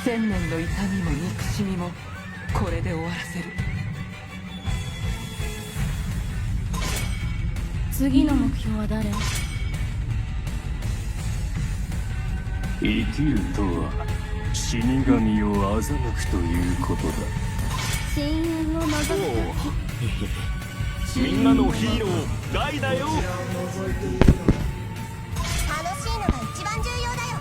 千年の痛みも憎しみもこれで終わらせる。次の目標は誰？生きるとは死神を欺くということだ。深淵を覗く。みんなのヒーローダイだよ。楽しいのが一番重要だよ。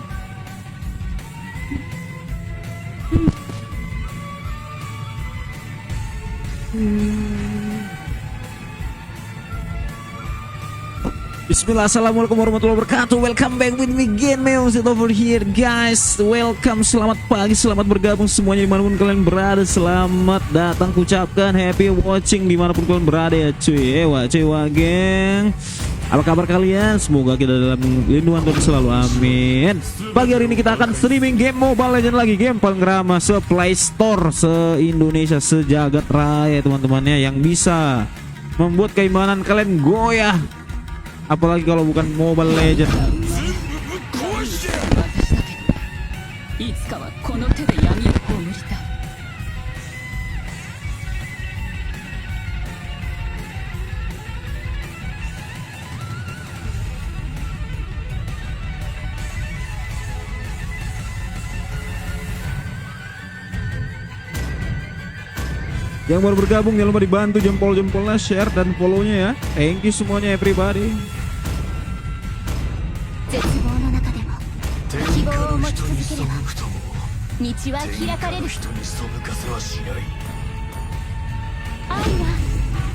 Bismillah, assalamualaikum warahmatullahi wabarakatuh. Welcome back with me again, Meosit over here, guys. Welcome, selamat pagi, selamat bergabung semuanya dimanapun kalian berada. Selamat datang, kucapkan happy watching dimanapun kalian berada ya cuy. Cewa geng, apa kabar kalian? Semoga kita dalam lindungan Tuhan selalu, amin. Pagi hari ini kita akan streaming game Mobile Legends lagi, game paling ramah se-Play Store se-Indonesia, sejagat raya teman-temannya, yang bisa membuat keimanan kalian goyah. Apalagi kalau bukan Mobile Legends. Yang baru bergabung jangan lupa dibantu jempol-jempolnya, share dan follow-nya ya. Thank you semuanya everybody. 絶望の中でも希望を持ち続ければ道は開かれる。愛は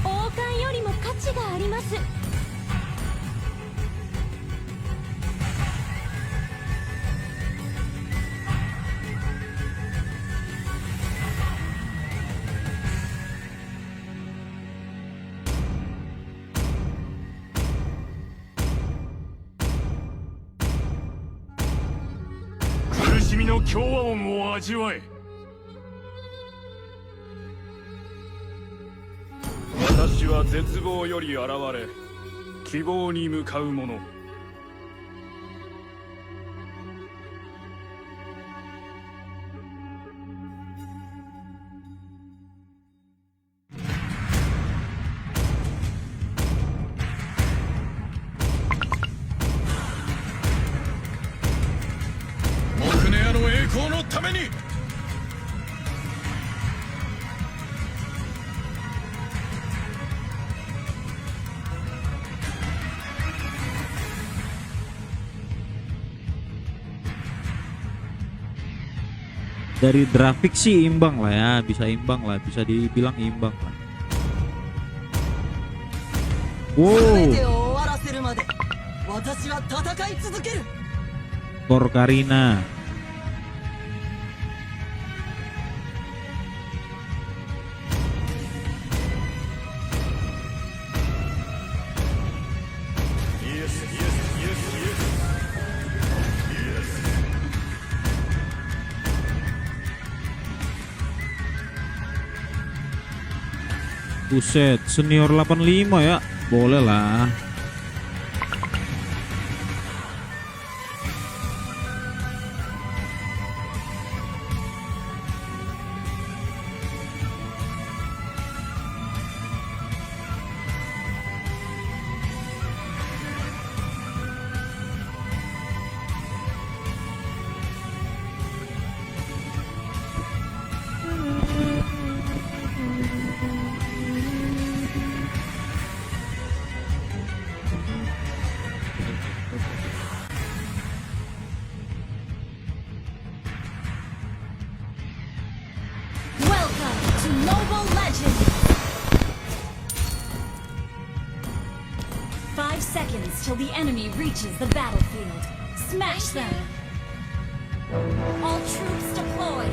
王冠よりも価値があります。君の共和音を味わえ。私は絶望より現れ希望に向かう者。栄光のために。Dari grafik sih imbang lah ya, bisa imbang lah, bisa dibilang imbang lah. Wow, Thor Karina. Buset, senior 85 ya, boleh lah. Mobile Legends! 5 seconds till the enemy reaches the battlefield. Smash them! All troops deployed!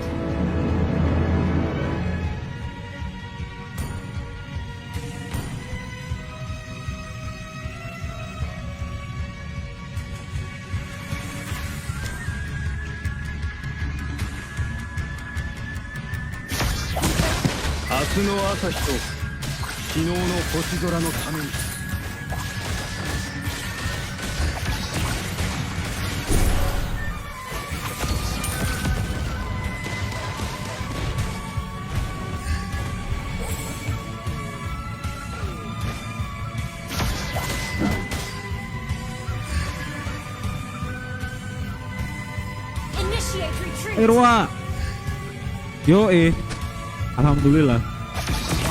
Asuno の朝日と昨日の星空のために。Initiate retreat. Irwa. Yo alhamdulillah.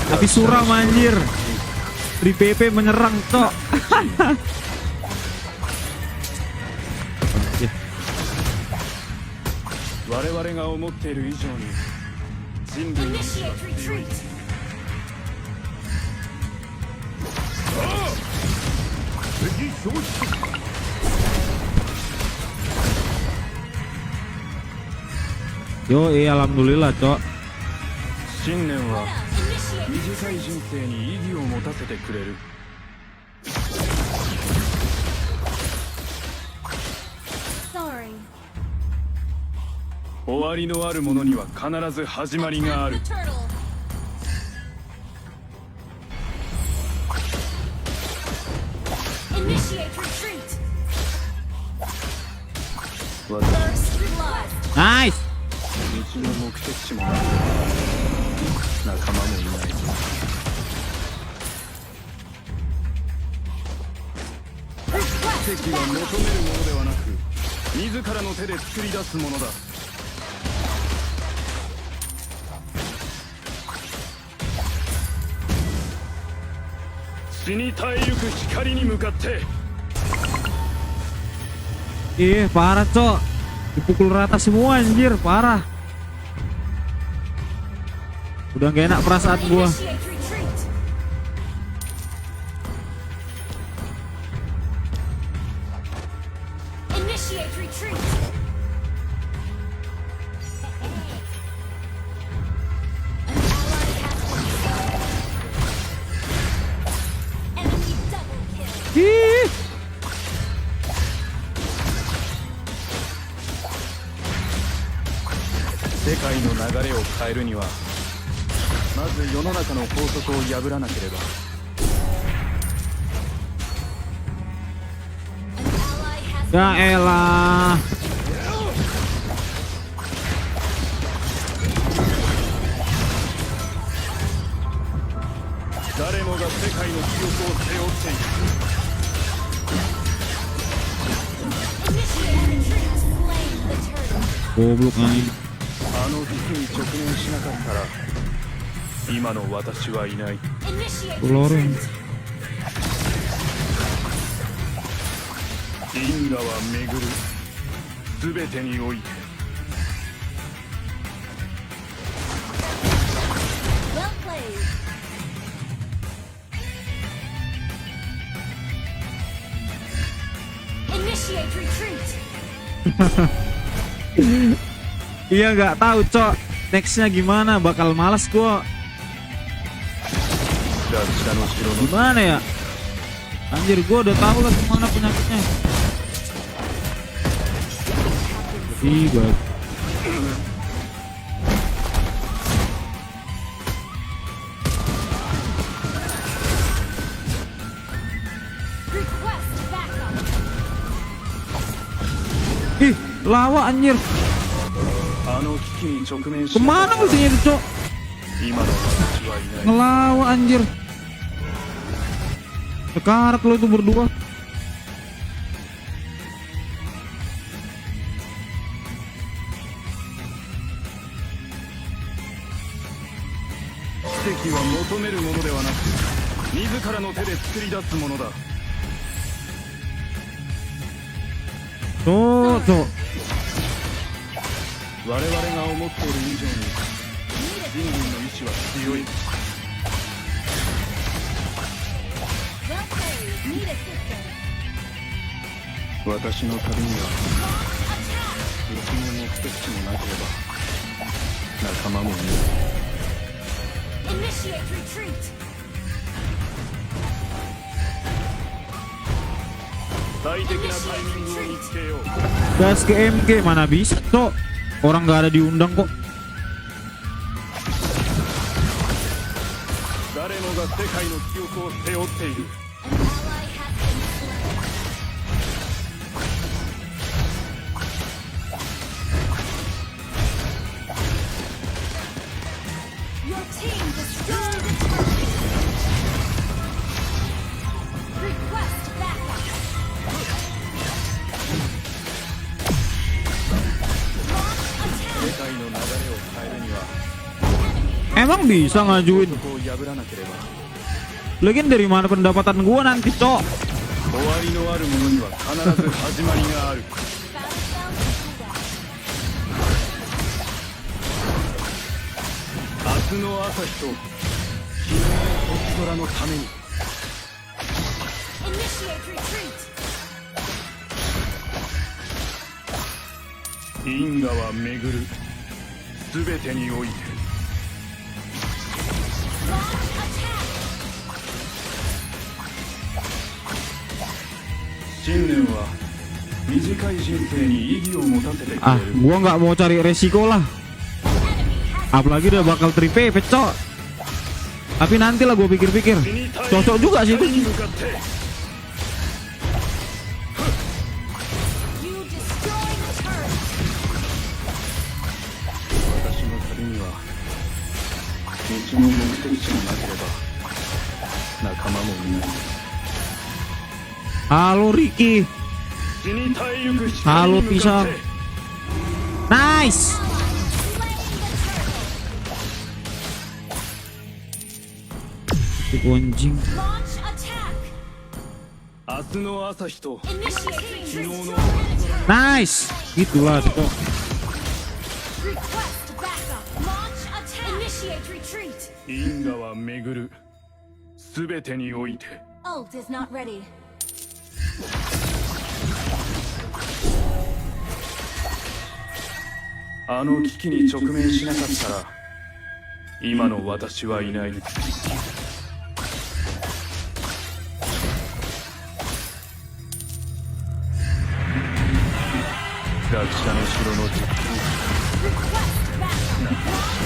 Tapi suram anjir. Di PP menyerang cok. 我々が思っている以上に人類の意志は Initiate 強い retreat. 敵標識 Yo alhamdulillah cok. 信念は Initiate 短い人生に意義を持たせてくれる sorry. 終わりのあるものには必ず始まりがある The turtle. Initiate retreat. 私 First blood. ナイス。道の目的地もなく仲間もいない Request 奇跡は求める backup. ものではなく自らの手で作り出すものだ死に絶えゆく光に向かって Parah cok. Dipukul rata semua anjir, parah. Udah gak enak perasaan gua. Initiate retreat. Initiate retreat. An ally has been slain. Enemy double kill. Ih. 世界の流れを変えるにはまず世の中の法則を破らなければ An ally has Ya elah. 誰もが世界の記憶を背負っている initiate retreat. Slain the turtle. Goblok anjing. あの危機に直面しなかったら今の私はいない Initiate Lorong. retreat. 因果は巡る全てにおいて Well played. Initiate retreat. Iya nggak tahu cok. Nextnya gimana? Bakal males gua. ラクダの城の Gimana ya? Anjir gua udah tahu lah kemana penyakitnya. Ih, bang. Request backup. Ih, lawa anjir. あの危機に直面し Kemana ultinya itu cok? 今の私はいない Ngelawa anjir. Sekarat lo itu berdua.奇跡は求めるものではなく自らの手で作り出すものだ Cok, cok. 我々が思っている以上に人類の意志は強い Well played. Need assistance. 私の旅には Attack. 別の目的地もなければ仲間もいない Initiate retreat. 最適なタイミングを見つけよう Gas ke MG mana bisa cok. Orang nggak ada diundang kok. 誰もが世界の記憶を背負っている An ally has been slain. Your team destroyed the turret. Request backup. Launch Emang bisa ngajuin? こを破らなければ Lagian dari mana pendapatan gua nanti, Cok? 終わりのあるものには必ず始まりがある Battle spells will cool down. 明日の朝日と君の星空のために Initiate retreat. 因果は巡る全てにおいて Launch attack. 信念は短い人生に意義を持たせてくれる Ah, gua nggak mau cari resiko lah. Enemy has Apalagi udah bakal tripepet, Cok. Tapi nanti lah gua pikir-pikir. Cocok juga sih itu. に向かって you destroyed the turret. 私の旅には道の目的地がなければ仲間もいない Halo Ricky. 死に絶えゆく Halo 光に向かって Nice. Itu anjing. Launch attack. 明日の朝日と Initiate retreat. no. Nice. Itulah, Cok. Request backup. Launch attack. Initiate retreat. 因果は巡る全てにおいて Ult is not ready. あの危機に直面しなかったら今の私はいない学者の城の実 Request backup.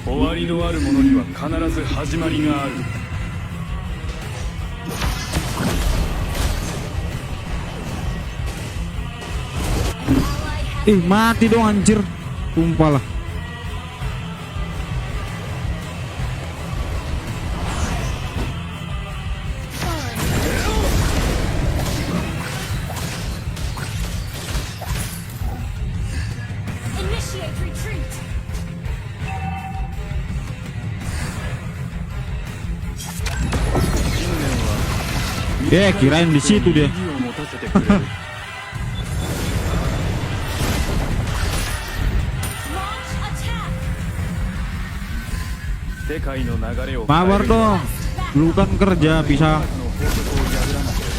終わりのあるものには必ず始まりがある Mati dong anjir. Tumpah lah. Initiate retreat. Kirain di situ dia. 意義を持たせてくれる Launch attack. 世界の流れを Mabar 変える dong. Lu kan kerja bisa. の法則を破らなければ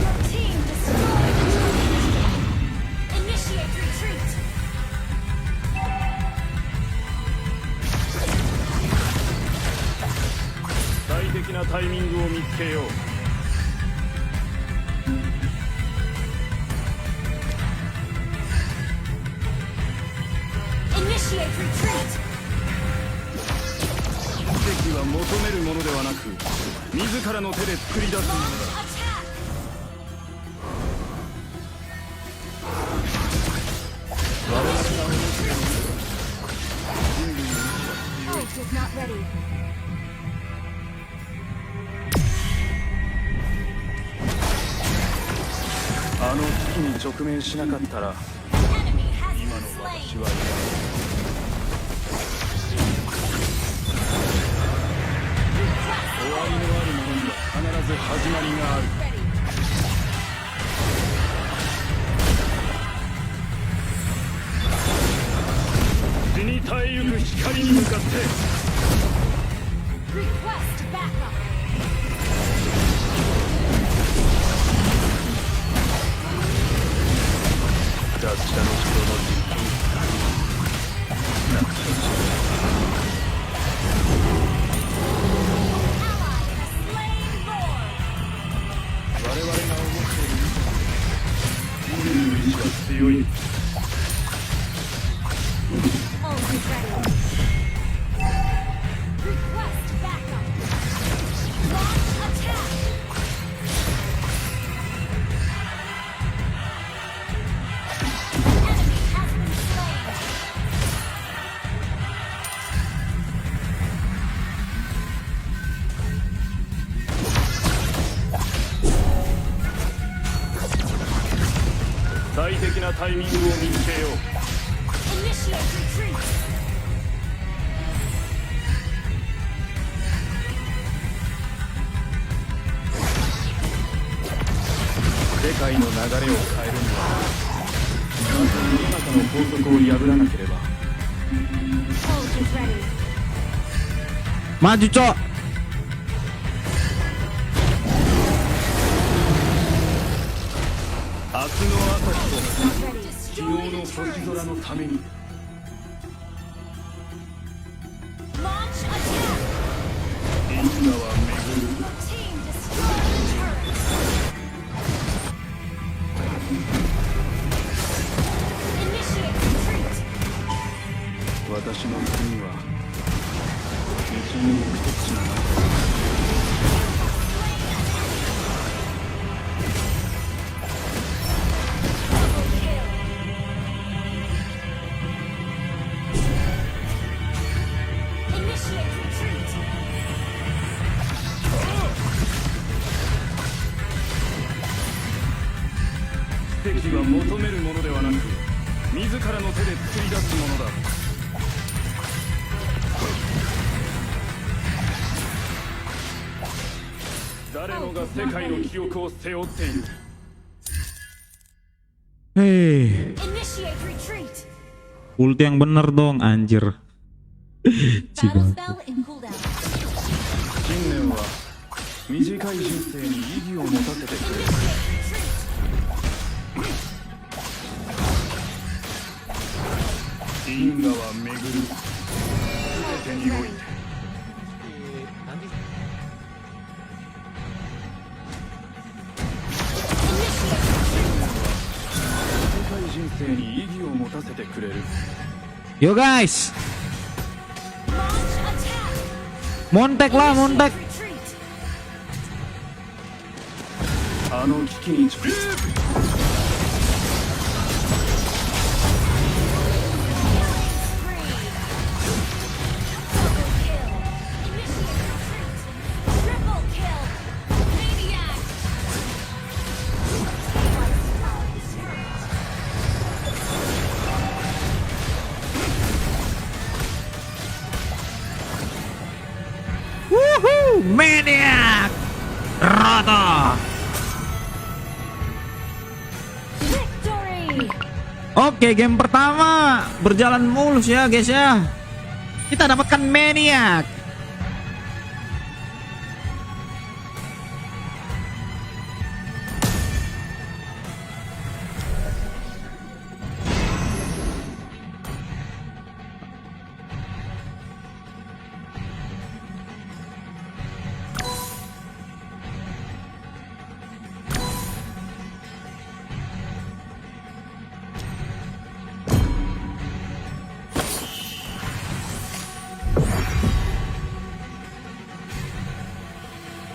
Your team destroyed. Initiate retreat. 最適なタイミングを見つけよう Initiate retreat. 奇跡は求めるものではなく自らの手で作り出すもの Launch だ attack. Ult is not ready. あの危機に直面しなかったら Enemy has 今 been の slain. 私はいない 終わりのあるものには必ず始まりがある Ready. 死に絶えゆく光に向かって Request backup. 雑者の城の実験 Slain Lord. 我々が思っている人類の意志は強い Ult is ready. Request backup. Launch attack. Enemy has なタイミングを見つけよう。 Initiate retreat. 世界の流れを変えるにはまず世の中の法則を破らなければ。 Pulse is ready. Maju, Cok. 明日の朝日と Ready. 昨日の星空のために。 Launch attack. 因果は巡る。 Team destroy the turret. Initiate retreat. 私の国には道に目的地がない。 Double kill. Initiate retreat. 奇跡は求めるものではなく自らの手で作り出すものだ。誰もが世界の記憶を背負っている。 Hei, Initiate retreat. ulti yang bener dong, anjir. Si Battle bang. spell in cooldown. 信念は短い人生に意義を持たせてくれる。 因果は巡る。全てにおいて。短い人生に意義を持たせてくれる。 Yo guys, Launch attack. montek lah, montek. Retreat. あの危機に直面。 Woohoo, maniac. Rata. Victory! Oke, game pertama berjalan mulus ya guys ya. Kita dapatkan maniac.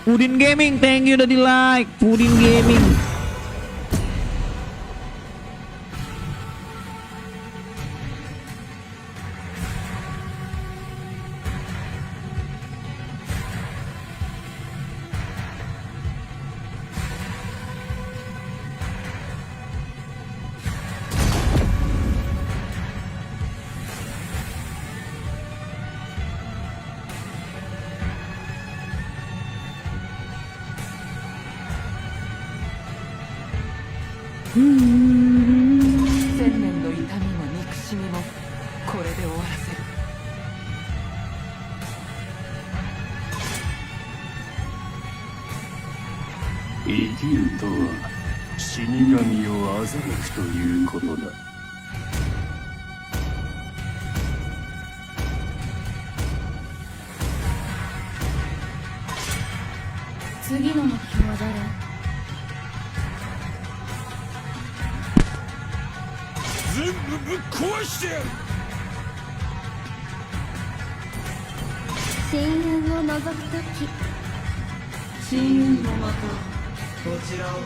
Pudin Gaming, thank you udah di like. Pudin Gaming.千年の痛みも憎しみもこれで終わらせる。生きるとは死神を欺くということだ。次の目標は誰？全部ぶっ壊してやる。深淵を覗くとき深淵のまたこちらを覗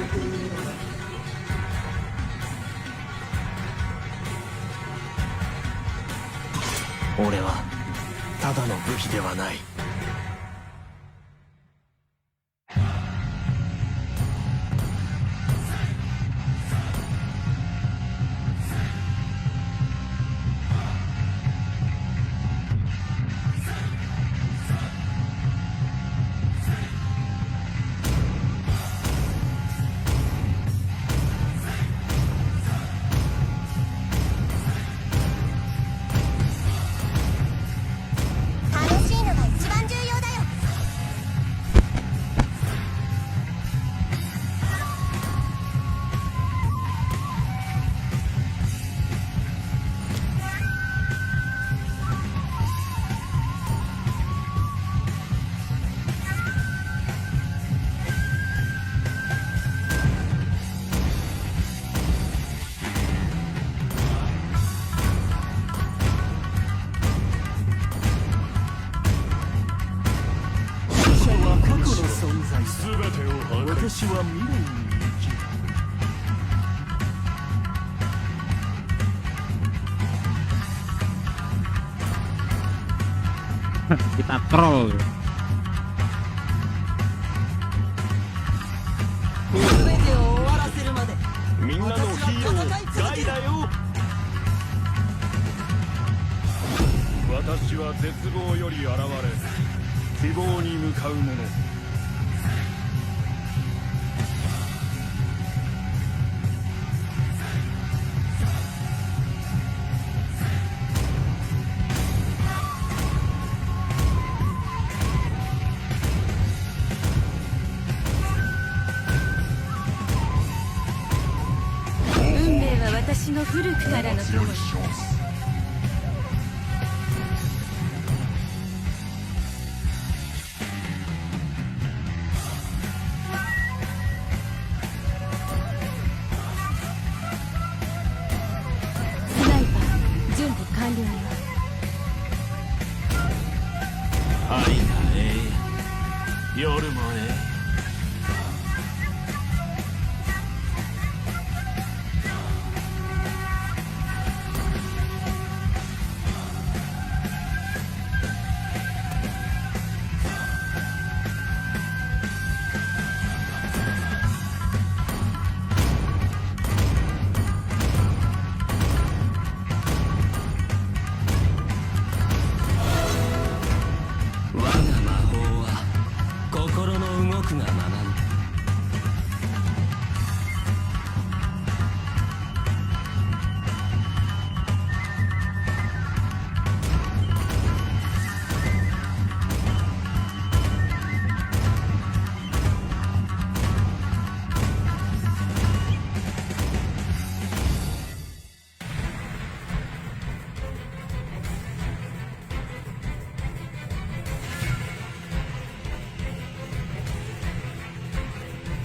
いているのだ。俺はただの武器ではない。私は未練に生きる。 Kita troll. みんなのヒーローガイだよ。私は絶望より現れ希望に向かう者。運命は私の古くからの友に。スナイパー準備完了よ。愛が夜も我が魔法は心の動くがままに。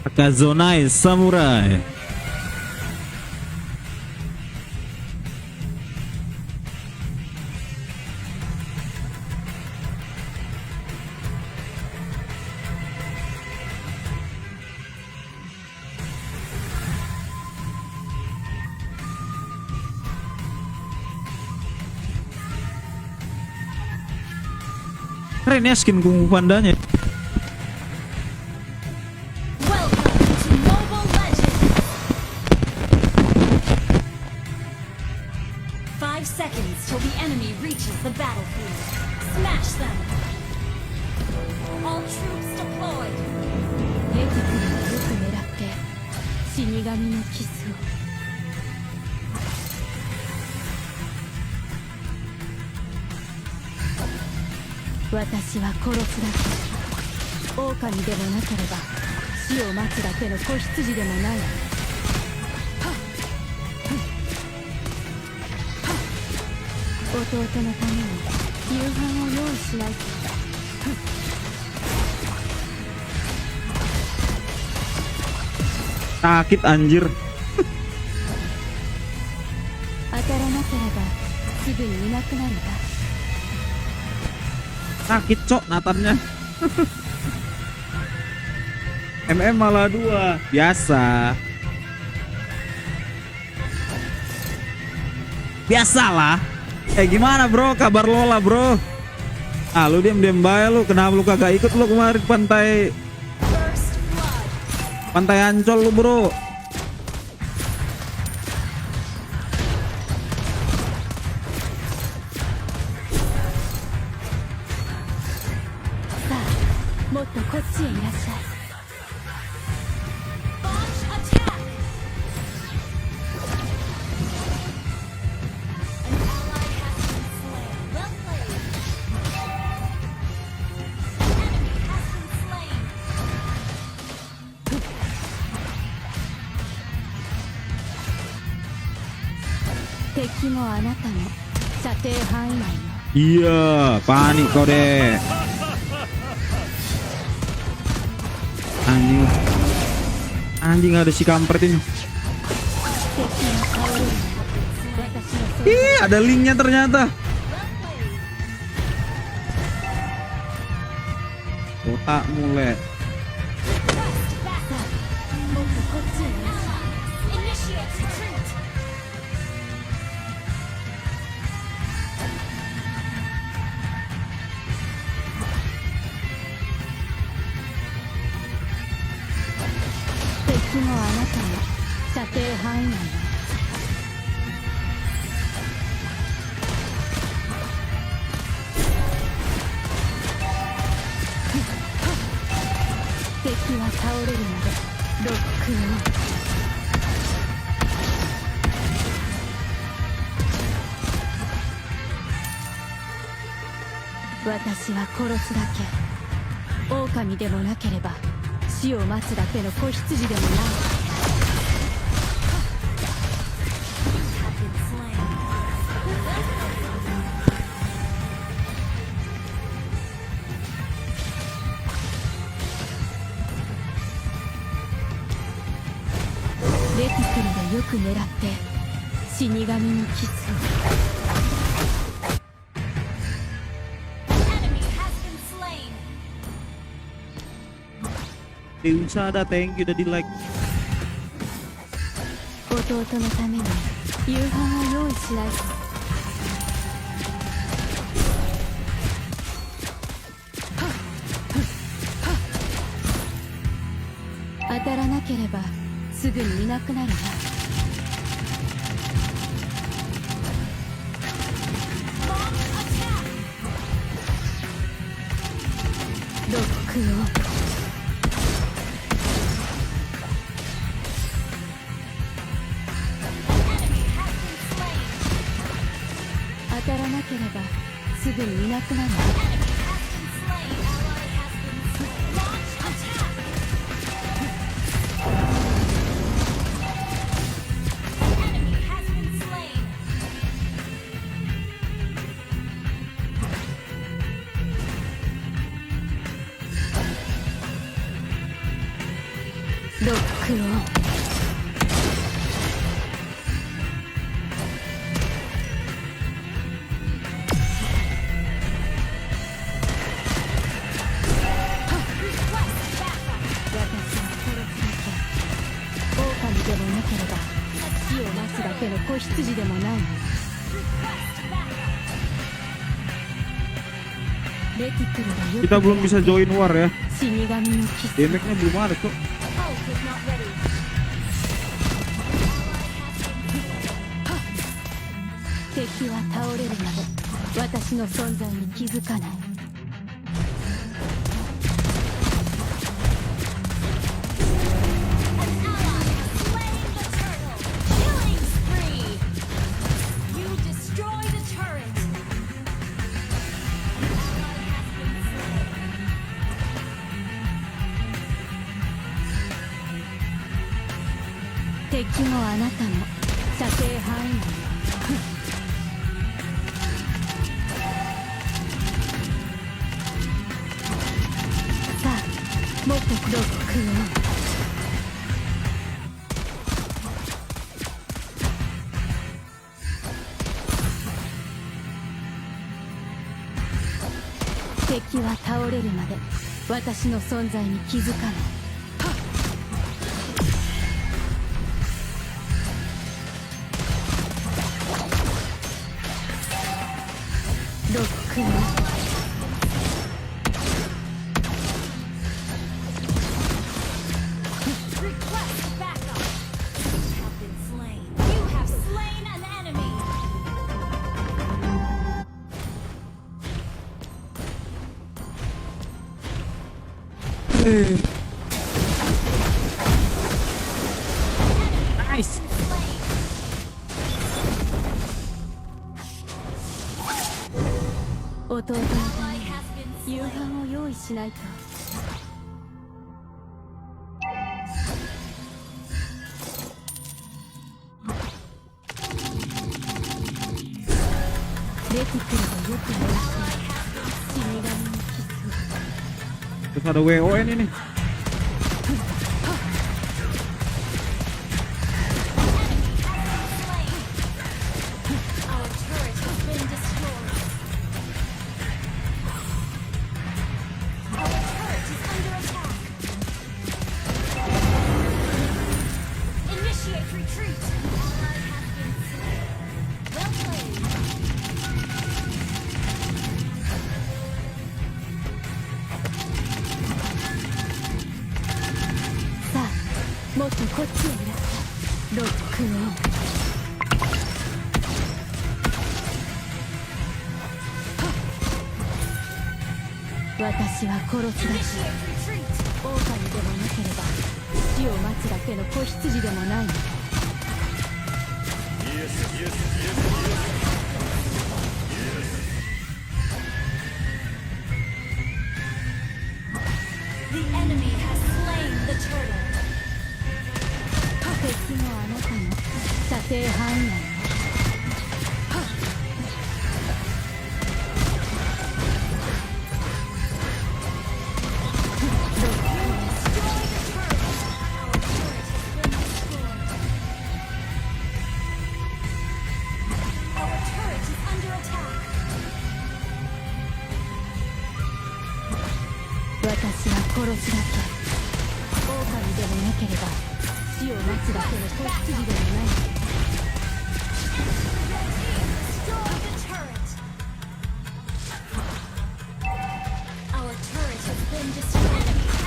Akazonai Samurai. Keren ya skin Kung Fu Pandanya. Welcome to Mobile Legends! 5 seconds till the enemy reaches the battlefield. Smash them! All troops deployed! 出てくるのよく狙って死神のキスを。私は殺すだけ。狼でもなければ死を待つだけの子羊でもない。弟のために夕飯を用意しないと。Sakit anjir. 当たらなければすぐにいなくなるだ。 Sakit cok Nathannya. MM malah 2. Biasa. Biasalah. Gimana bro? Kabar lo lah bro. Ah lu diam-diam bae lu. Kenapa lu kagak ikut lu kemarin pantai First blood! Pantai Ancol lu bro. Sa, もっとこっちへいらっしゃい。 Launch attack! An ally has been slain. Well played! An enemy has been slain. 敵もあなたも射程範囲内よ。 Iya, panik kau deh. Anjing. Anjing ada si kampret ini. 敵が倒れるの。私のそ Ih, ada linknya ternyata. Well played! Otak mulai. Pressed back. こっちへいらっしゃい。Initiate retreat. 敵もあなたも射程範囲内よ。敵は倒れるまでロックオン。私は殺すだけ。狼でもなければ死を待つだけの子羊でもない。Have been slain. レティクルでよく狙って死神にキスを。Enemy has been slain. Dewi Sada, thank you udah di like. 弟のために夕飯を用意しないと。当たらなければすぐにいなくなるな。ロックオン。当たらなければすぐにいなくなる。ロックオン。狼でもなければ死を待つだけの子羊でもない。レティクルがよく Kita belum bisa join war ya. 死神のキス。 Damage-nya belum ada tuh. Hope is not ready. 敵は倒れるまで私の存在に気づかない。An ally has slain the turtle. Killing spree. You destroy the turret. An ally has been slain. 敵もあなたも射程範囲内よ。さあもっとロックオン。敵は倒れるまで私の存在に気づかない。ロックオン。Request backup. You have been slain. You have slain an enemy. Nice. Slain. 弟の Ally た has め been に夕 slain. 飯を用意しないと。レティクルがよく狙って死神にキスを。 Terus ada WON ini. Our turret has been destroyed. Our turret is under attack. こっちへいらっしゃい。ロックオン。私は殺すだけ。 Initiate retreat. 狼でもなければ死を待つだけの子羊でもないの。 The enemy has slain the turtle. 敵もあなたの射程範囲内よ。 Our turret is under attack. 私は殺すだけ。狼でもなければ死を待つだけの子羊でもないの。 Destroy the turret. Our turret has been destroyed. Has been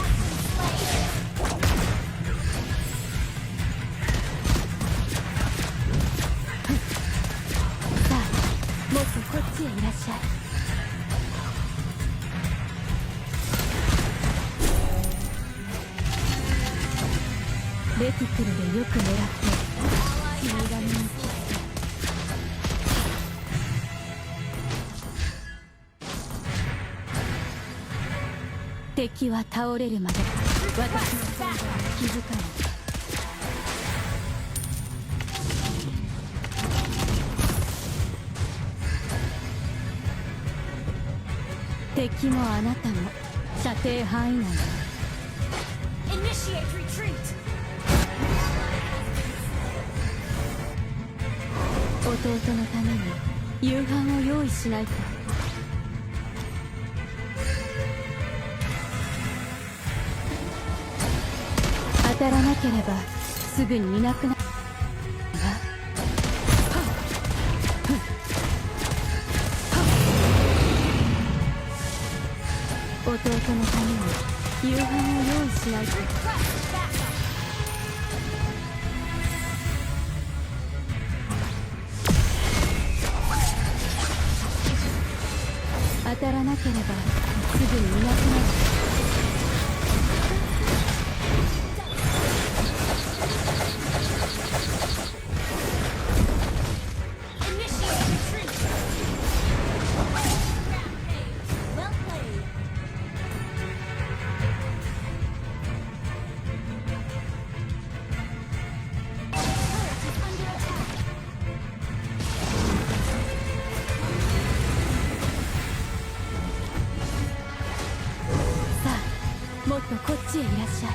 slain. さあもっとこっちへいらっしゃい。レティクルでよく狙って死神にキス。敵は倒れるまで私の存在に気づかない。敵もあなたも射程範囲内よ。 Initiate retreat. 弟のために夕飯を用意しないと。当たらなければすぐにいなくなるわ。弟のために夕飯を用意しないと。 当たらなければすぐにいなくなる。 Initiate retreat. Well played. Turret is under attack. さあもっとこっちへいらっしゃい。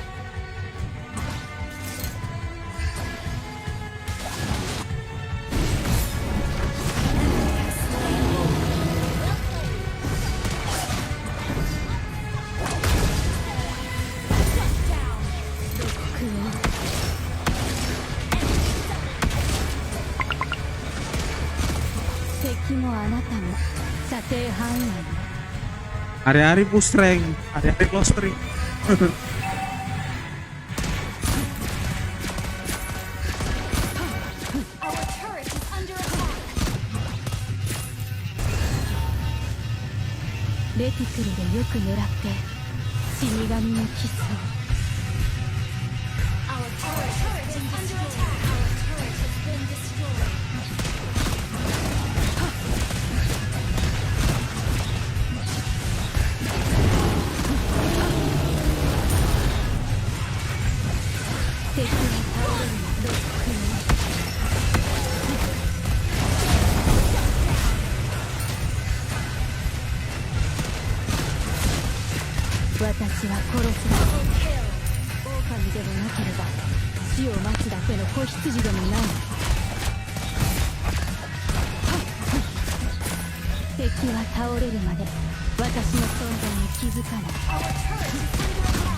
敵もあなたも射程範囲内よ。 Hari-hari push rank, hari-hari close rank. Our turret is under attack. レティクルでよく狙って死神のキスを。 Our turret is under attack. Our turret has been destroyed. Double kill. 私は殺すだけ。狼でもなければ死を待つだけの子羊でもない。敵は倒れるまで私の存在に気づかない。 Our turret is under attack.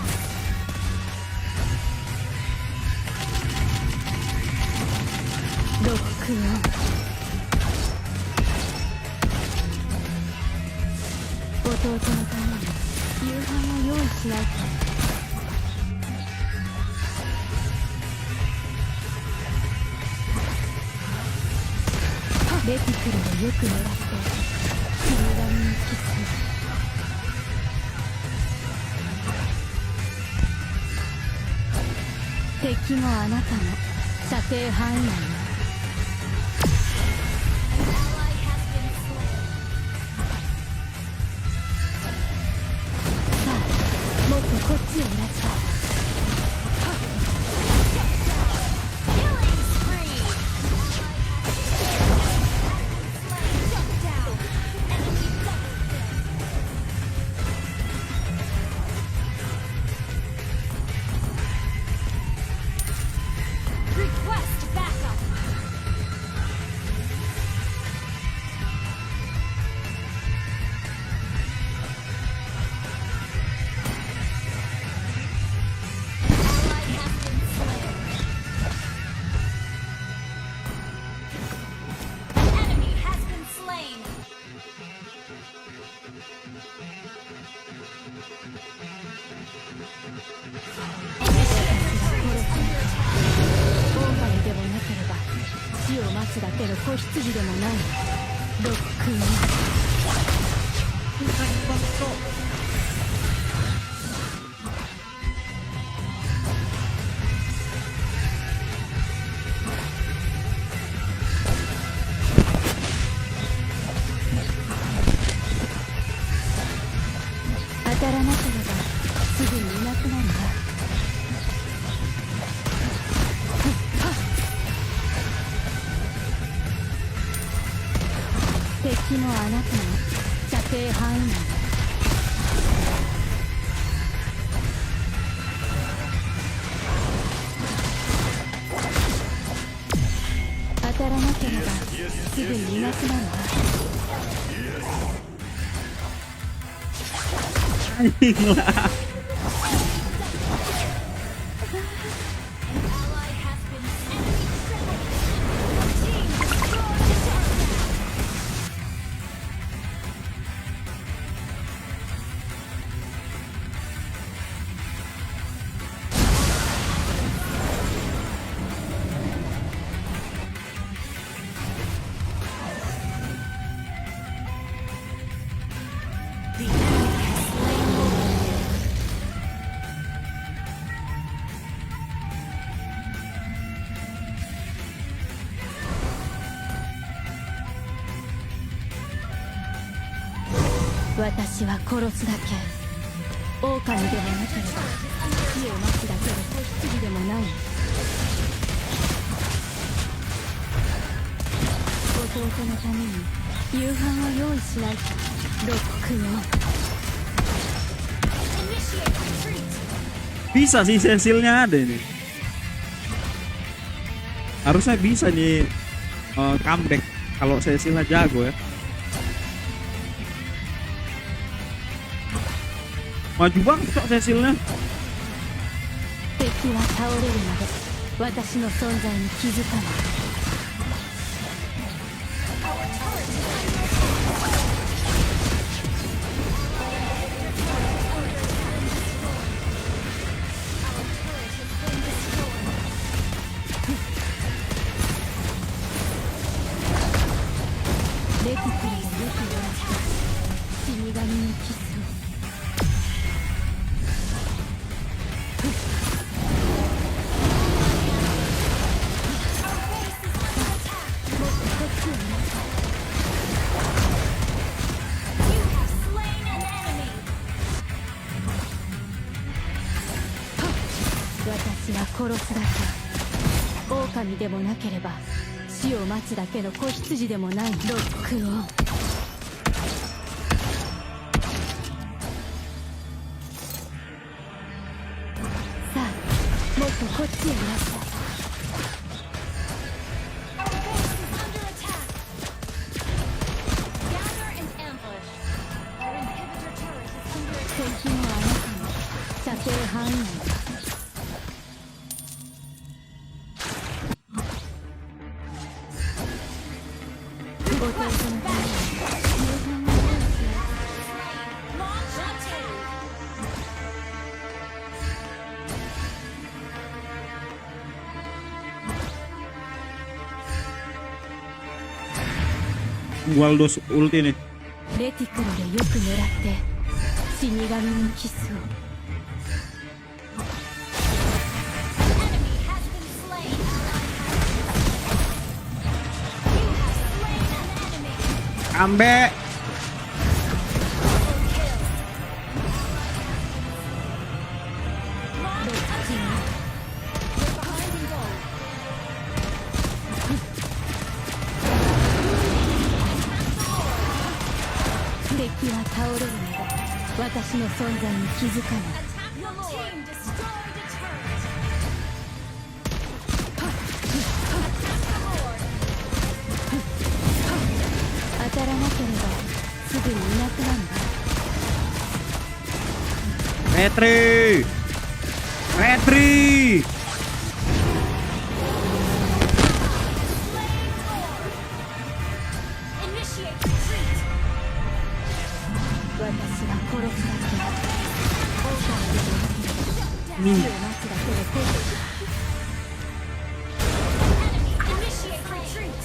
ロックオン。弟のために夕飯を用意しないと。レティクルをよく狙って死神にキス。敵もあなたも射程範囲内よ。さあもっとこっちを揺らしたい。Request backup. Ally has been slain. Enemy has been slain. 狼でもなければ死を待つだけの子羊でもない。ロックオン。当たらなければすぐにいなくなるわ。敵もあなたも射程範囲内。当たらなければすぐにいなくなるわ。Anjing lah. Ally has been enemy triple. Team destroyed target. The enemy has slain Wolverine. 私は殺すだけ。狼でもなければ死を待つだけの子羊でもない。弟のために夕飯を用意しないと。ロックオン。 Initiate retreat. Bisa sih Cecilnya ada nih. Harusnya bisa nih comeback kalau Cecilnya jago ya. Maju banget kok Cecilnya. 敵は倒れるまで私の存在に気づかない。 レティクルをよく言わせ死神にキスを。 You have slain an enemy. 私は殺すだけ。狼でもなければ死を待つだけの子羊でもない。ロックオン。さあもっとこっちへいらっしゃい。 Our base is under attack. Gather and ambush. Our inhibitor turret is under attack. 敵もあなたも射程範囲内。 弟のために夕飯を用意しないと。 Launch attack. Waldos ulti nih. レティクルでよく狙って死神にキスを。 Enemy has been slain. You have slain an enemy. Ambek. Behind goal. 敵は倒れるのだ。私の存在に気づかない。 Your team destroyed a turret. 当たらなければすぐにいなくなるんだ。 Retri. Retri. Initiate retreat. 私は殺すだけ。オオカミでもなければ死を待つだけで来い。 Initiate retreat.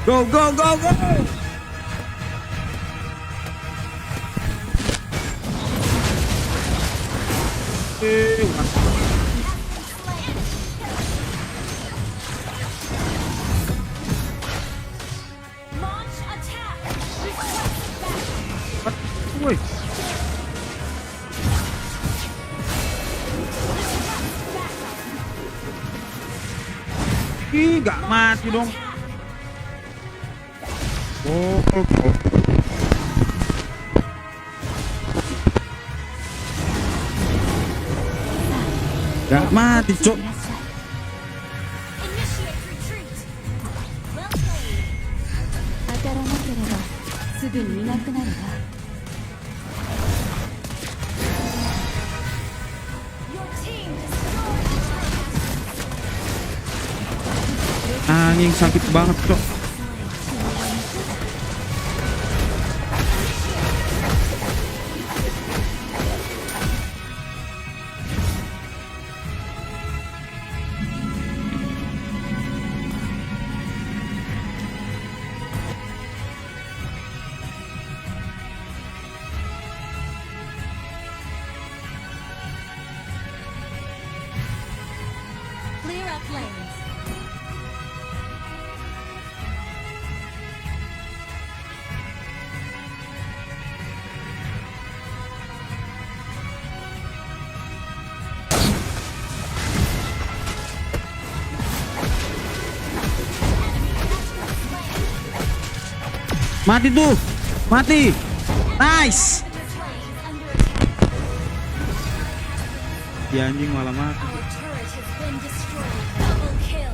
Go go go go. Launch attack. Request backup. Woi. Ih, gak mati dong. Oh, oh, oh. Gak mati, cok. いらっしゃい。 Initiate retreat. Well played. 当たらなければすぐにいなくなるわ。 Your team destroyed a turret. Anjing sakit banget, cok. Clear up lanes. Mati tuh. Mati. Nice. Ya anjing malah mati. Our turret has been destroyed. Double kill.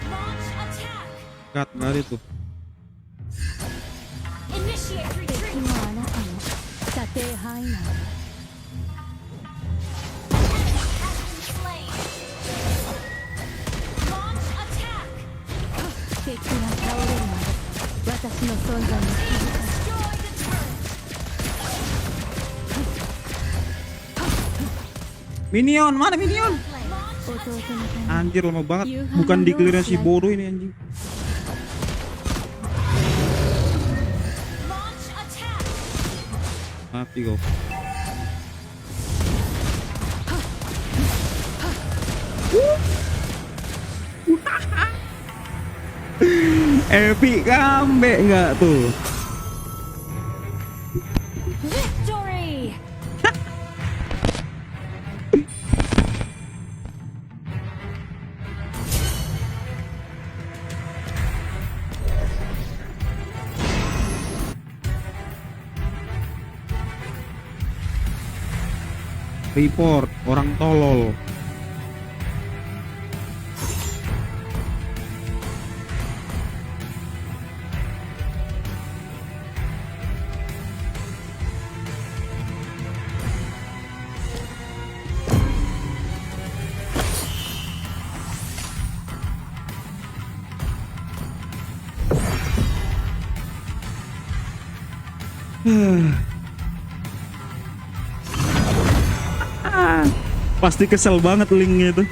Launch attack. Cut kali tuh. Initiate 敵 retreat. もあなたも射程範囲内よ。 Has been slain. Launch attack. 敵が倒れるまで私の存在に気づかない。 Destroy the turret. Minion, mana minion? Launch 弟のため Anjir lama banget. Bukan di clear si bodoh ini anjing. launch attack. Mati kau. Epic comeback nggak tuh? Victory. Report orang tolol. Pasti kesel banget linknya itu.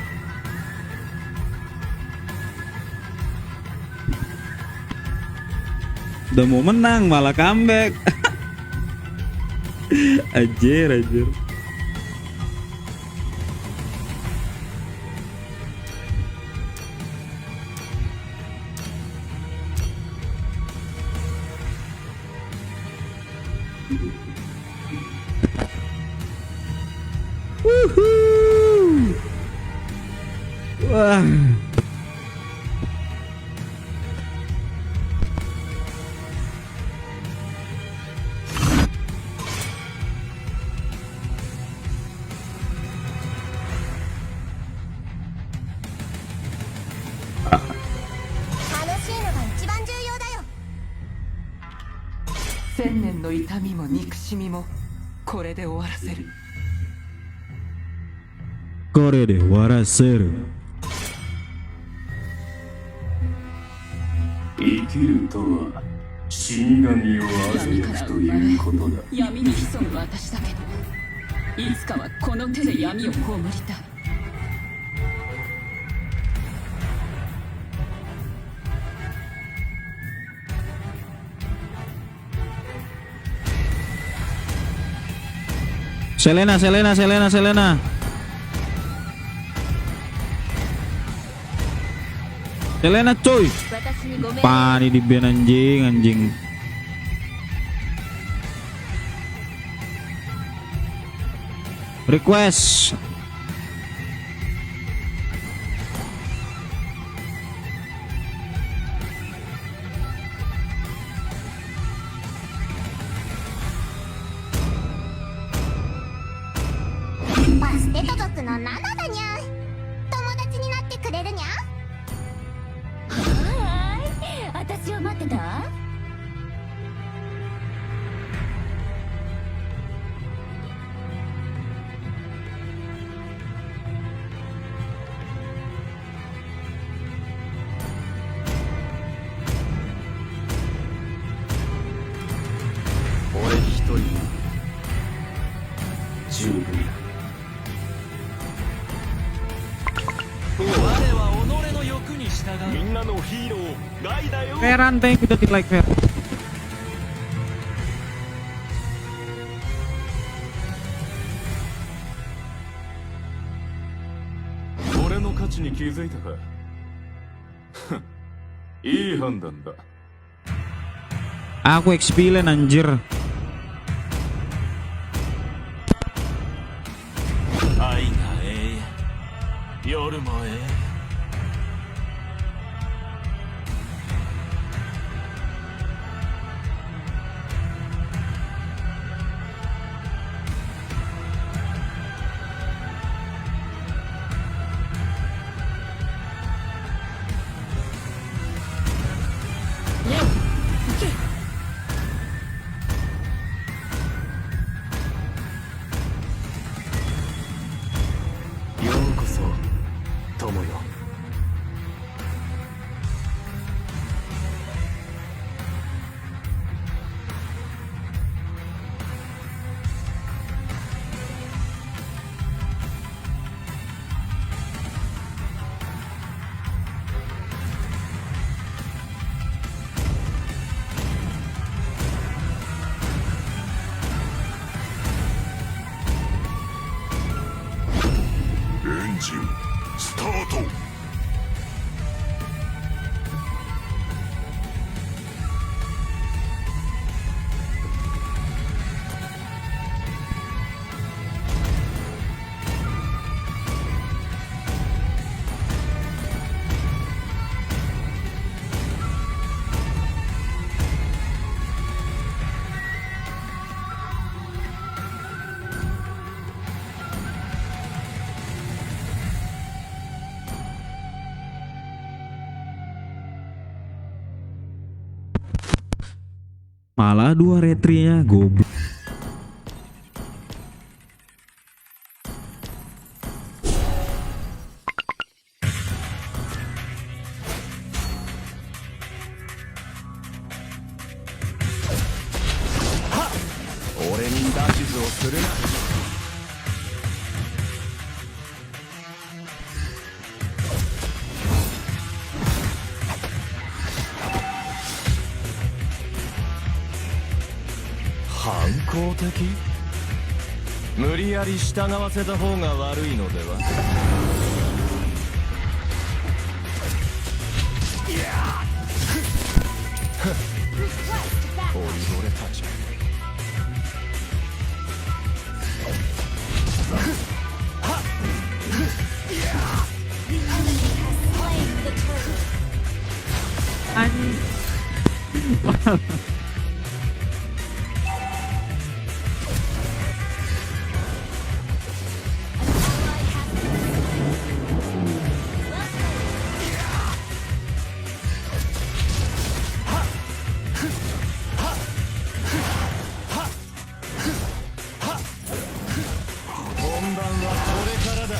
Udah mau menang malah comeback. Anjir. Wuhuu. Wah.千年の痛みも憎しみもこれで終わらせる。これで終わらせる。生きるとは死神を欺くということだ。闇に潜む私だけど、いつかはこの手で闇を葬りたい。Selena. Selena coy. 私にごめん。 Pani di ban anjing. Request. Veran, thank you udah like Ver. 俺の価値に気づいたか。いい判断だ。 Aku XP-len anjir. 愛がええ、夜もええ。 ようこそ友よ。エンジンスタート。 Malah 2 retrinya goblok. Ore ni dashizu o suru na. 反抗的？無理やり従わせた方が悪いのでは？いや老いぼれたち。本番はこれからだ。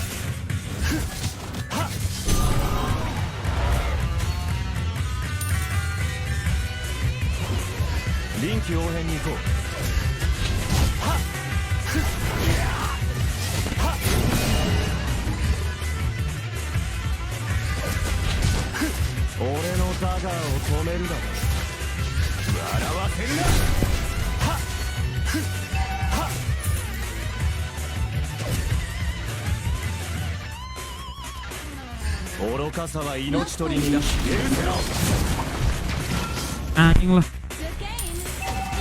臨機応変に行こう。俺のダガーを止めるだろ。笑わせるな。愚かさは命取りになって許せろ。 Anjing lah. Good game.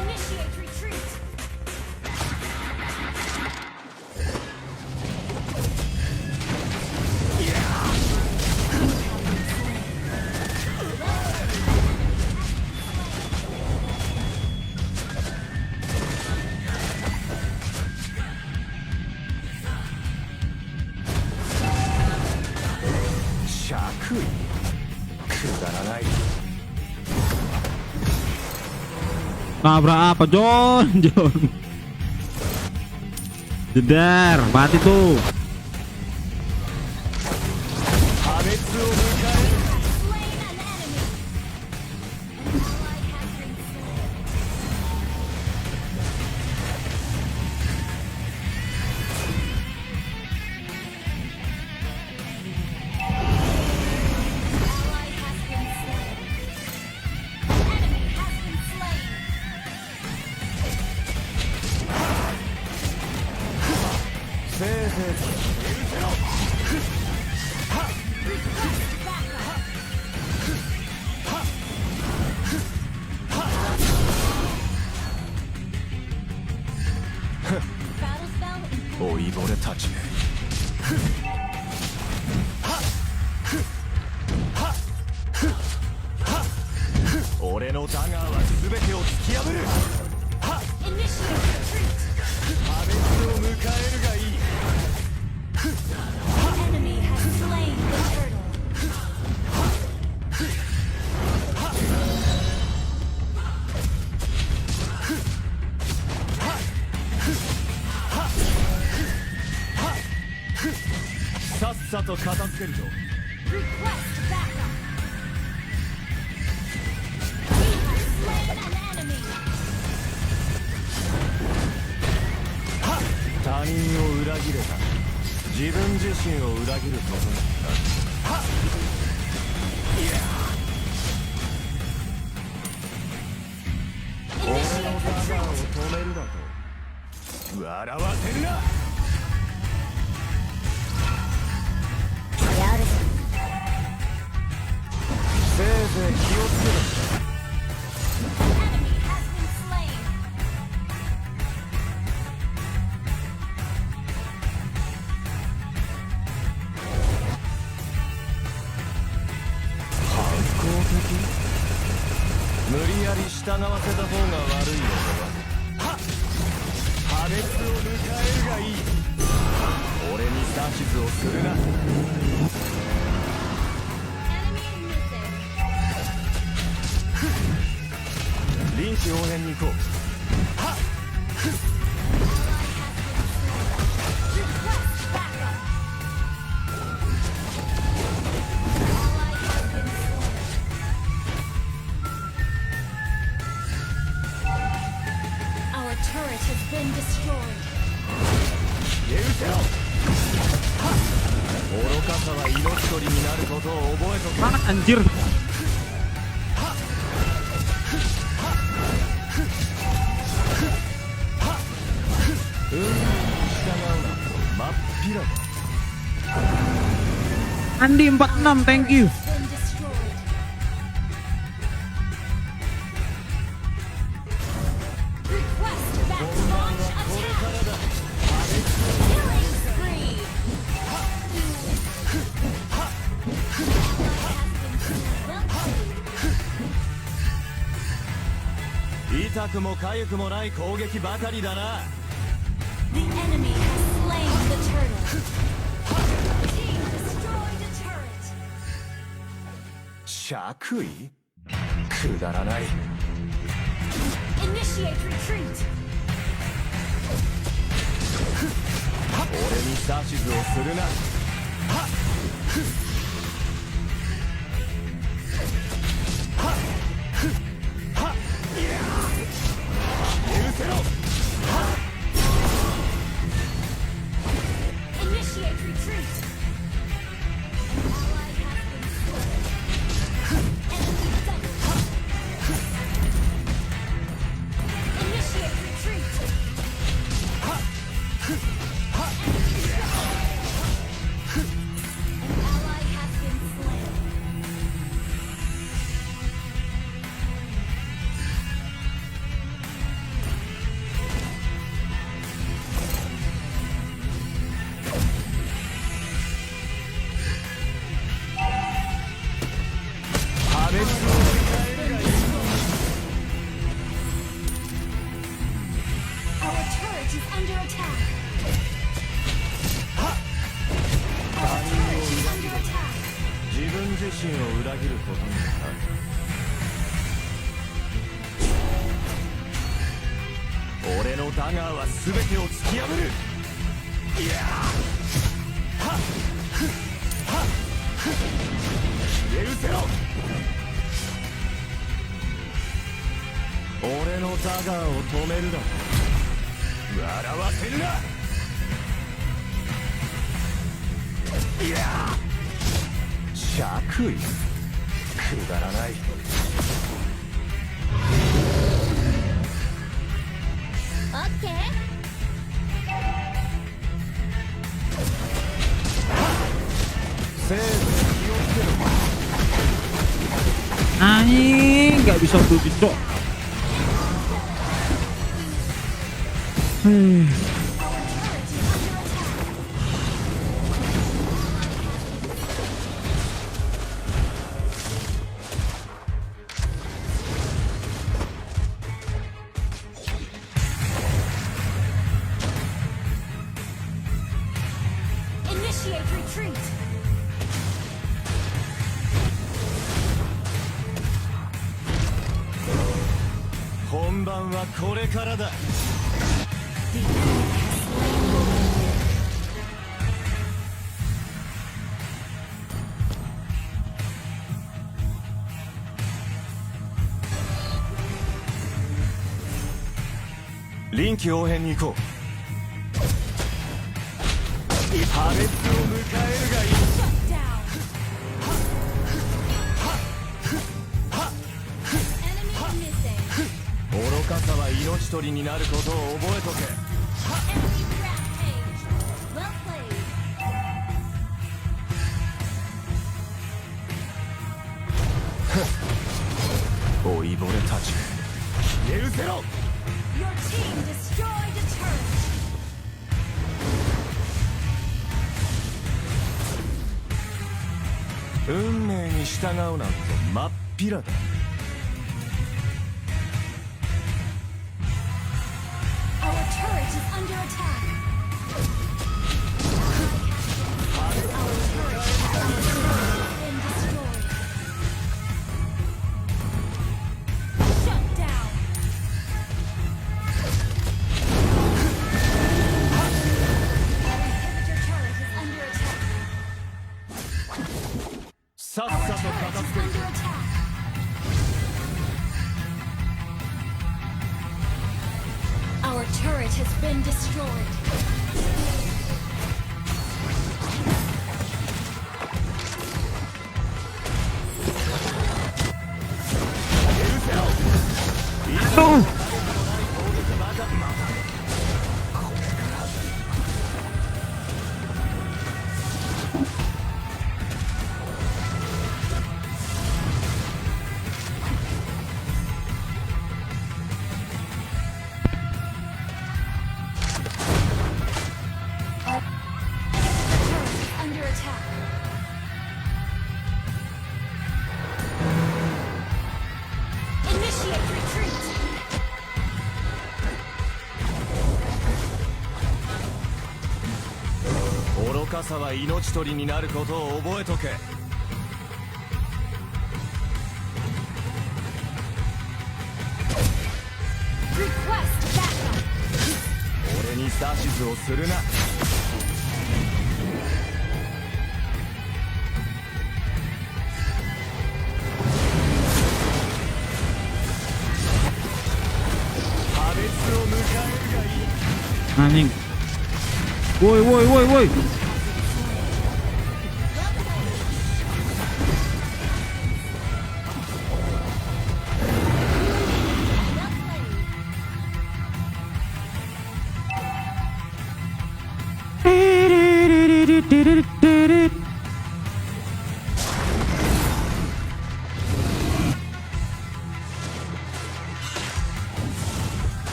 Initiate retreat. Nabrak apa John? John jedar mati tuh. Slain an enemy. An ally has been slain. Ally has been slain. Enemy has been slain. Battle spell in 老いぼれたちめ。俺のダガーは全てを突き破る。 initiate retreat. 破滅を迎えるがいい。 Enemy has slain the turtle. Sa さっさと片付けるぞ。 Request backup. We have slain an enemy. 他人を裏切れば自分自身を裏切ることになる。俺のダガーを止めるだと笑わせるな。せいぜい気をつけろ。 Enemy has been slain. 反抗的？無理やり従わせた方が悪いのでは？破滅を迎えるがいい。俺に指図をするな。 Enemy missing. 臨機応変に行こう。 Request backup. Ally has been slain. Our turret has been destroyed. 許せろ。愚かさは命取りになることを覚えとけ。 Ah, anjir. Andi 46, thank you. Been destroyed. Request that launch attack. Killing spree. Well played. 痛くも痒くもない攻撃ばかりだな。 The enemy has slain the turtle. Team destroyed a turret. 爵位くだらない。 Initiate retreat. 俺に指図をするな。許せろ。 Initiate retreat. Ally has been slain. Enemy double. Initiate retreat. An ally has been slain. Our turret is under attack. Our turret is under attack. 自分自身を裏切ることになる。俺のダガーは全てを突き破る。いやーはっふっはっふっ許せろ。俺のダガーを止めるだ。笑わせるな。いやー爵位くだらない。 Okay. セーブに気をつけろ。 Anjing, nggak bisa begitu. Our turret is under attack. Initiate retreat. 本番はこれからだ。 The enemy has slain the leader.「臨機応変に行こう」「破滅を迎えるがいい」 Shut down. Enemy missing. 愚かさは命取りになることを覚えとけ。 Enemy rampage. Well played. 老いぼれたち消え失せろ。 Your team destroyed a turret. 運命に従うなんて真っ平だ。 Our turret is under attack. Our turret has been destroyed. Shut down. Our inhibitor turret is under attack. さっ Our さと turret 片 is 付ける under attack. Our turret has been destroyed. Aduh. 弱さは命取りになることを覚えとけ。 Request backup. 俺に指図をするな。破滅を迎えるがいい。 Anjing. Woi woi woi woi.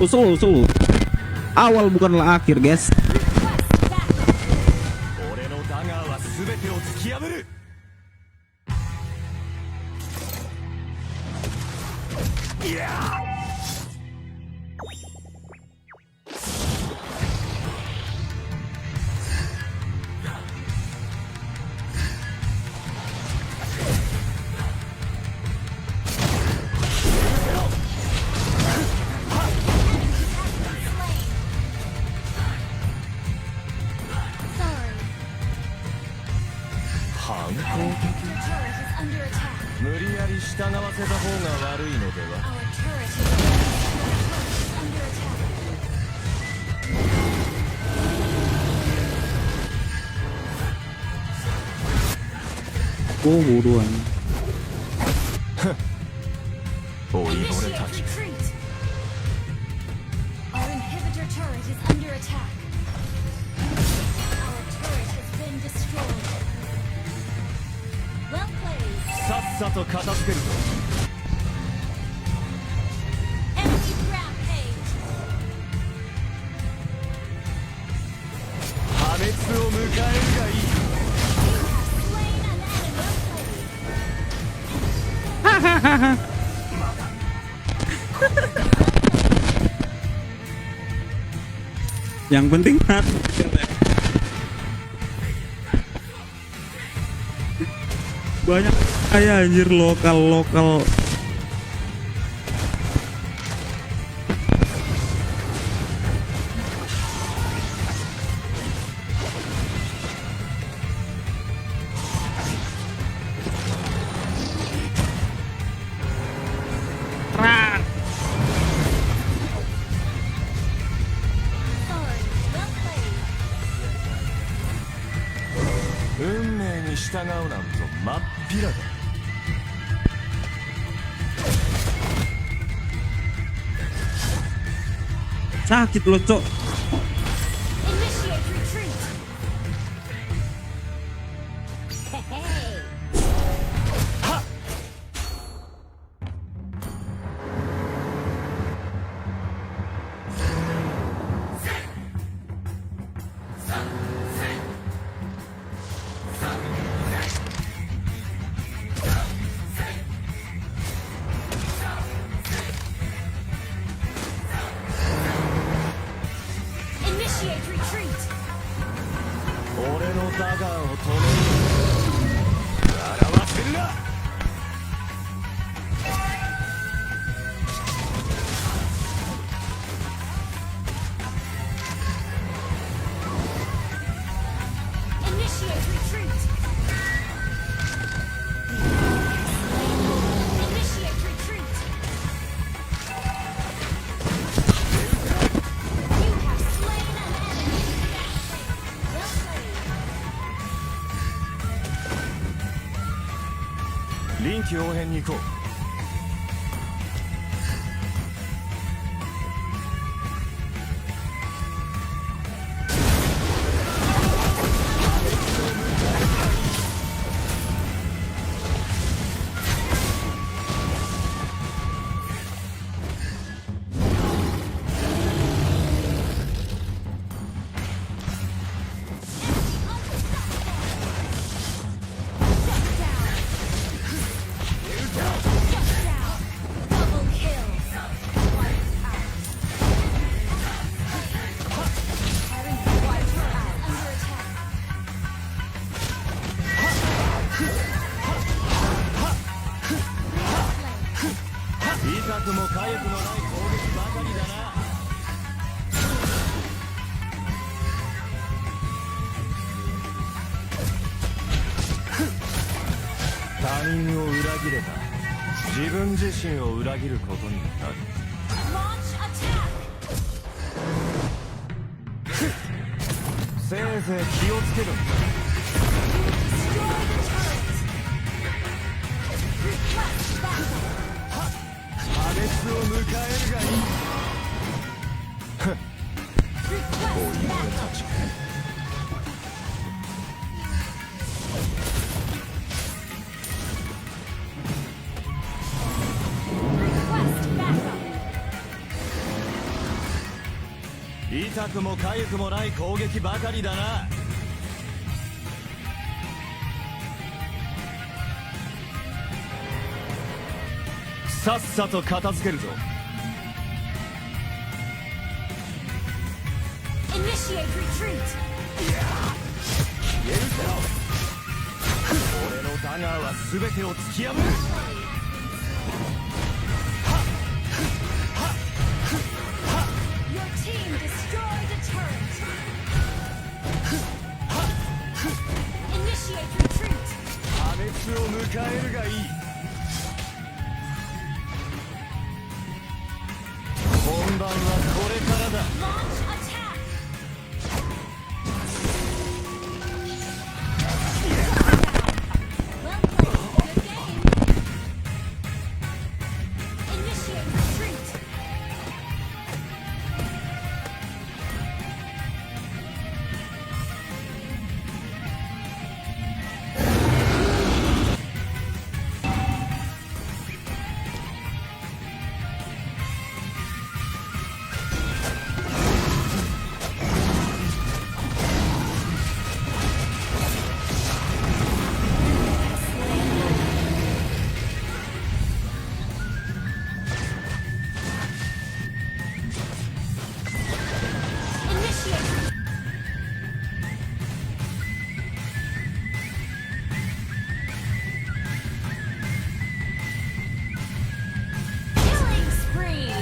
Slow. Awal bukanlah akhir, guys. 俺のダガーは全てを突き破る。いやー。 反抗 Your turret is under attack. 無理やり従わせた方が悪いのでは。 Our turret is under attack. Oh, bodoh anjing. 老いぼれ Initiate たち。 retreat. Our inhibitor turret is under attack. Our turret has been destroyed. Well played. さっさと片付けるぞ。 Enemy rampage. 破滅を迎えるがいい。 Slain an enemy. Yang penting mati. Banyak kayak anjir lokal. Sorry. Well played. 運命に従うなんとまっぴらだ。 Sakit loh, Cok. Initiate retreat. Hey. Initiate retreat. 俺のダガーを止める。笑わせるな。 Initiate retreat. Initiate retreat. You have slain an enemy. Well played. 臨機応変に行こう。 Shut down. 他人を裏切れば自分自身を裏切ることになる。 Launch attack! せいぜい気をつけるんだ。 Destroy the turret! Request backup! 破滅を迎えるがいい。 Request backup! Request backup! 痛くも痒くもない攻撃ばかりだな。さっさと片付けるぞ。 Initiate retreat! 消えるぜ。俺のダガーは全てを突き破る。 Your team destroyed a turret! Initiate retreat! 破滅を迎えるがいい。本番はこれからだ。 Launch attack! Well played. Good game. Initiate retreat. Initiate. Killing spree.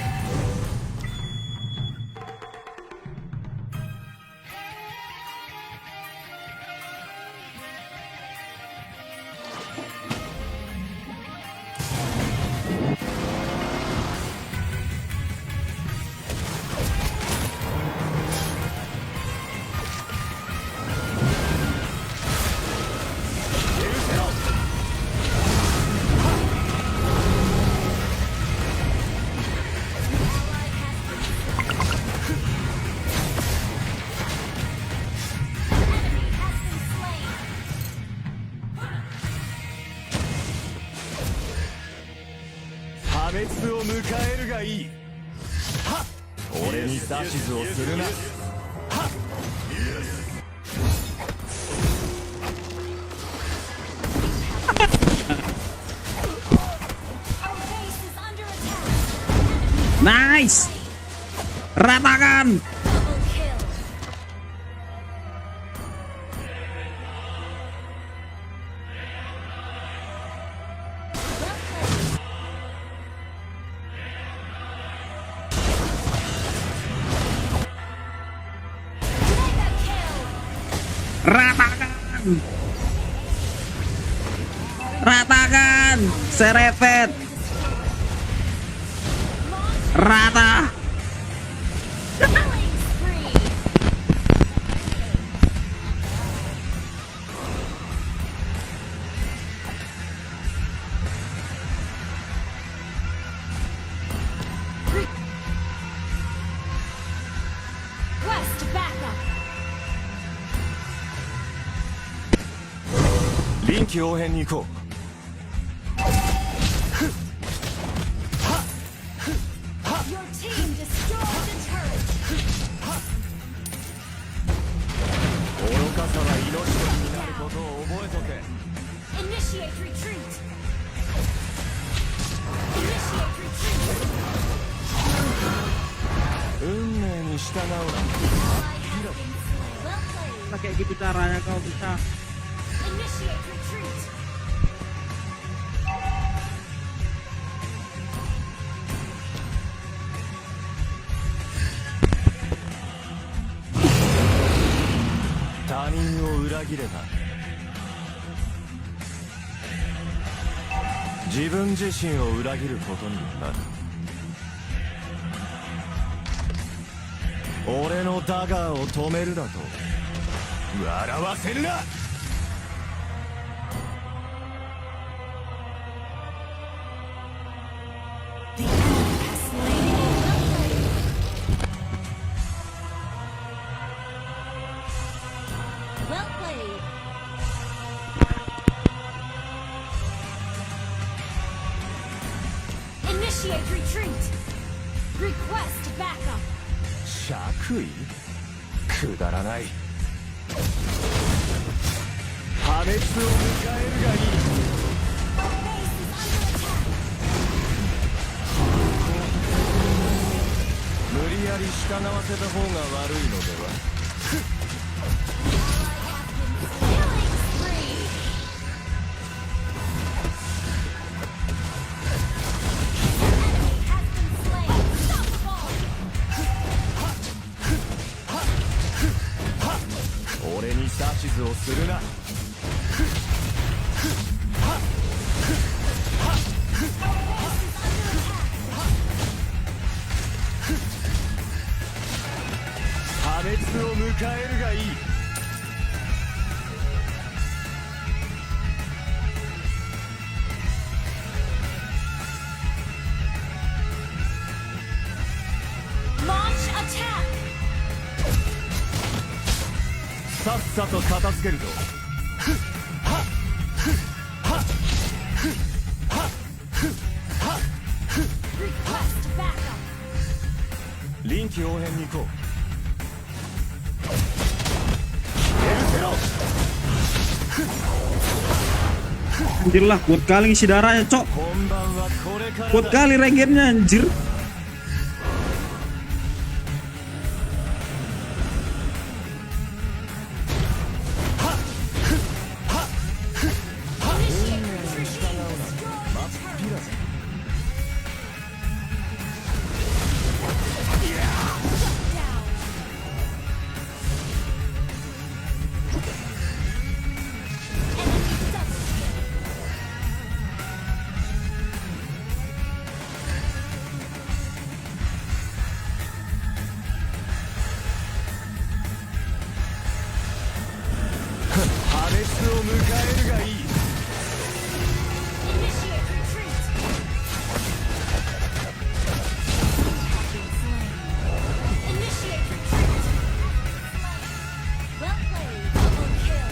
Enemy has been slain. 破滅を迎えるがいい。はっ、俺に指図をするな。はっ、 Our base is under attack. Nice. Ratakan. Double kill. Well played. Mega kill. Ratakan. Ratakan. Serepet. Rata. Killing spree. Request backup. 臨機応変に行こう。 Your team destroyed a turret. 愚かさは命取りになることを覚えとけ。 Initiate retreat. Initiate retreat. 運命に従うな。 Ally has been slain. Well played. Kayak gitu caranya kau bisa. Initiate retreat. 自分自身を裏切ることになる。俺のダガーを止めるだと笑わせるな。Well played. Initiate retreat. Request backup. 爵位くだらない。破滅を迎えるがいい。 Our base is under attack. 無理やり従わせた方が悪いのでは。 Killing spree. Enemy has been slain. Unstoppable. 俺に指図をするな。破滅を迎えるがいい。 Launch attack. さっさと片付けるぞ。 Request backup. 臨機応変に行こう。 Anjir lah, kuat kali ngisi darahnya, cok. 本番はこれから Kuat だ。 kali regennya, anjir. Initiate retreat. Destroy the turret. Shut down. Enemy double kill. Initiate retreat. Initiate retreat. Well played. Double kill.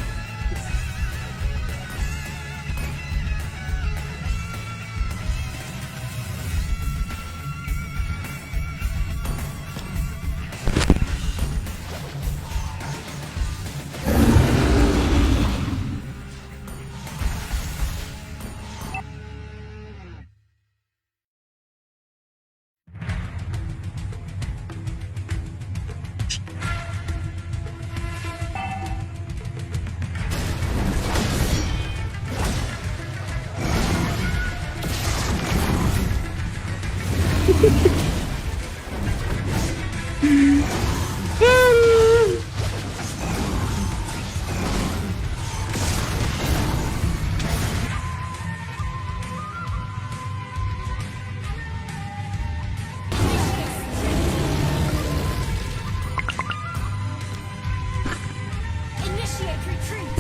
Initiate retreat.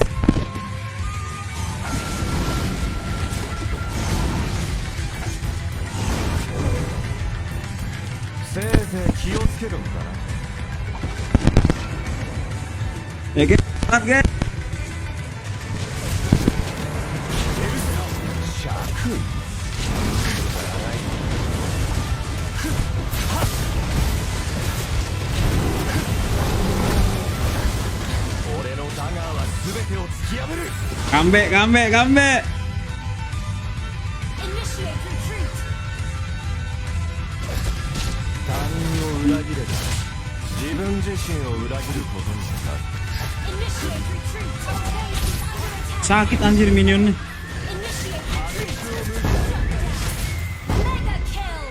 せいぜい気をつけるんだな。 Ya, guys. Maaf, guys. 爵位 俺のダガーは全てを突き破る。 Gambe, gambe, gambe. Initiate retreat. 他人を裏切れば自分自身を裏切ることになる。 Initiate retreat. Our base is under attack. Sakit anjir minionnya. Initiate retreat. Mega kill.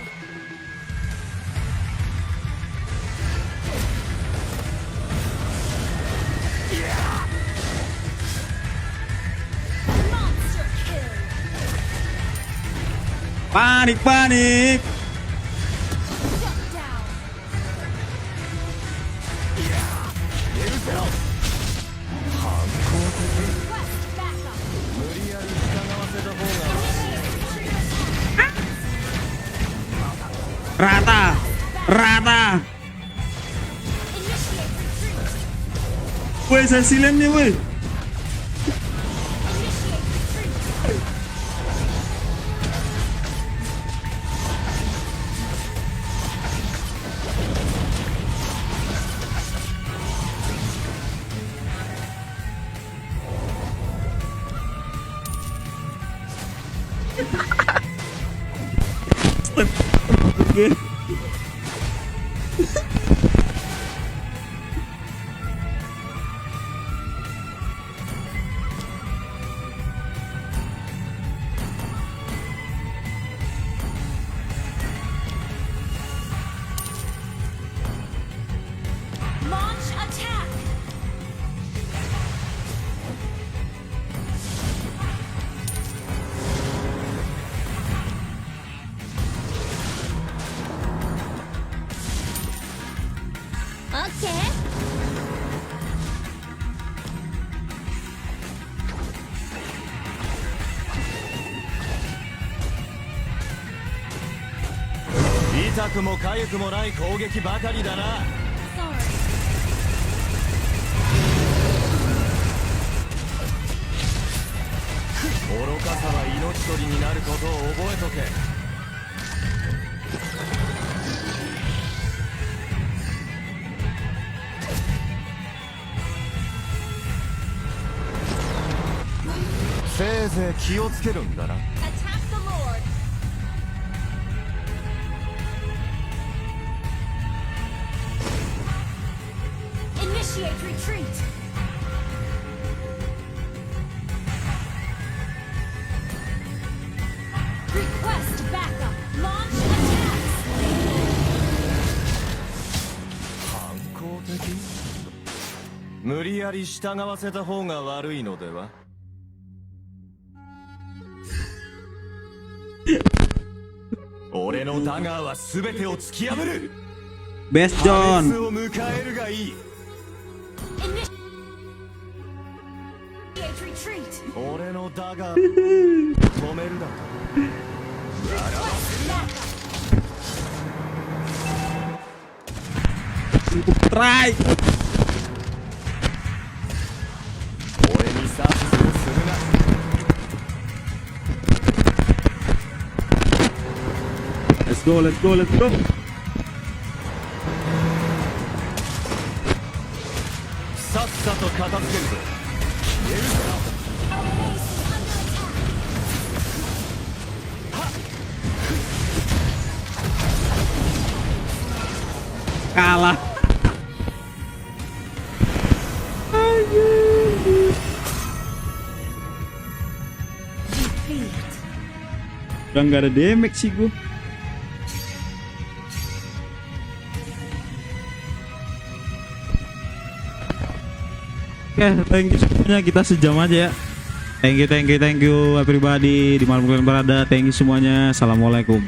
Monster kill. Panik, panik. Shut down. Request backup. 無理やり従わせた方が Rata, rata. Initiate retreat. Woi, saya silen nih, woi. Initiate retreat. Oke. Launch attack. Okay. 痛くも痒くもない攻撃ばかりだな。 Sorry. 愚かさは命取りになることを覚えとけ。せいぜい気をつけるんだな。 Attack the Lord. Initiate retreat. Request backup. Launch attacks. 反抗的？無理やり従わせた方が悪いのでは？俺のダガーは全てを突き破る。 Best 破 John. 滅を迎えるがいい。 Initiate retreat. 俺のダガー止めるだと。 Request backup. Try. 俺に指図をするな。 Let's go, let's go, let's go. さっさと片付けるぞ。 Our base is under attack. Kalah. Defeat. Udah nggak ada damage sih gue. Oke, thank you semuanya, kita sejam aja ya. Thank you everybody di mana kalian berada. Thank you semuanya. Assalamualaikum.